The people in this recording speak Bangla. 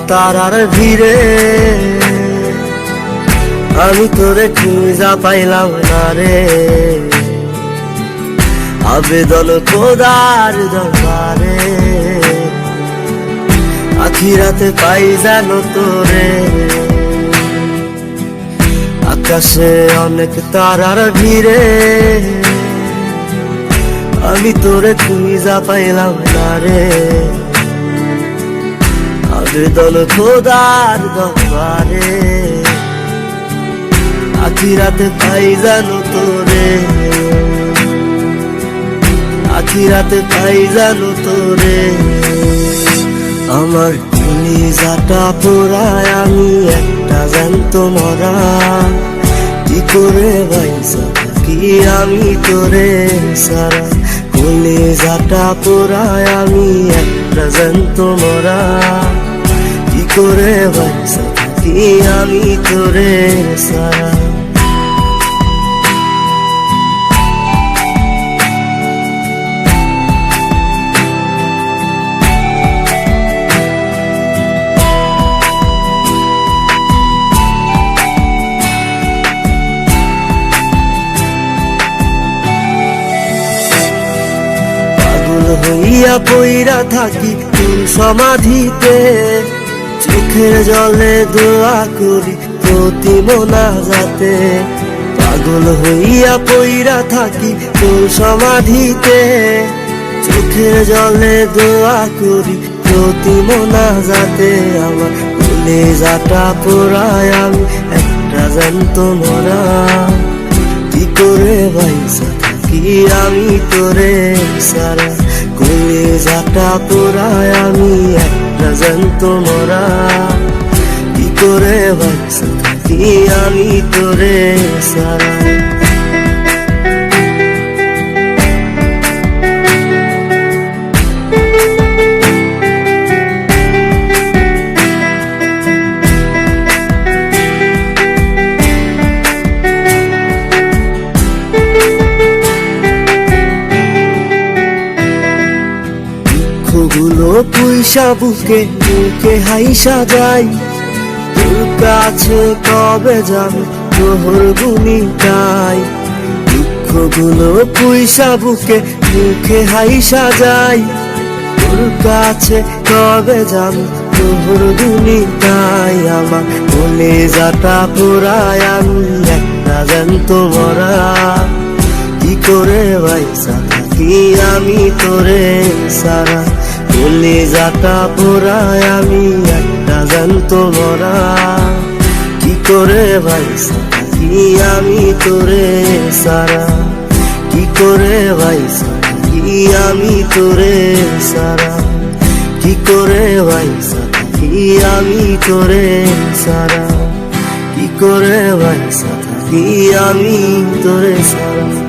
তারার ভিড়ে আমি তোরে খুঁজা পাইলাম না রে। আবেদন খোদার দরবারে আখিরাতে পাই জানো তোরে। আকাশে অনেক তারার ভিড়ে আমি তোরে খুঁজা পাইলাম না রে। আবেদন খোদার দরবারে আখিরাতে পাই জানো তোরে। আখিরাতে পাই জানো তোরে। আমার কলিজাটা পোড়ায় আমি একটা জ্যান্ত মরা। কি করে বাইসা থাকি আমি তোরে সারা। কলিজাটা পোড়ায় আমি একটা জ্যান্ত মরা। কি করে বাইসা থাকি আমি তোরে সারা। হইয়া পইরা থাকি তোর সমাধিতে। চোখের জলে দোয়া করি প্রতি মোনাজাতে। পাগল হইয়া পইরা থাকি তোর সমাধিতে। চোখের জলে দোয়া করি প্রতি মোনাজাতে। আমার কলিজাটা পোড়ায় আমি একটা জ্যান্ত মরা। কি করে বাইসা থাকি আমি তোরে সারা। কলিজাটা পোড়ায় আমি একটা জ্যান্ত মরা। কি করে বাইসা থাকি আমি তোরে সারা। গুলো পুইসা বুকে বুকে হাইসা যাই। তোর কাছে কবে যাবে তোর ভূমিকায়। দুঃখগুলো পুইসা বুকে বুকে হাইসা যাই। তোর কাছে কবে যাবে তোর ভূমিকায়। আমার কলিজাটা পোড়ায় আমি একটা জ্যান্ত মরা। কি করে বাইসা থাকি আমি তোরে সারা। কলিজাটা পোড়ায় আমি একটা জ্যান্ত মরা। কি করে বাইসা থাকি আমি তোরে সারা। কি করে বাইসা থাকি আমি তোরে সারা। কি করে বাইসা থাকি আমি তোরে সারা। কি করে বাইসা থাকি আমি তোরে সারা।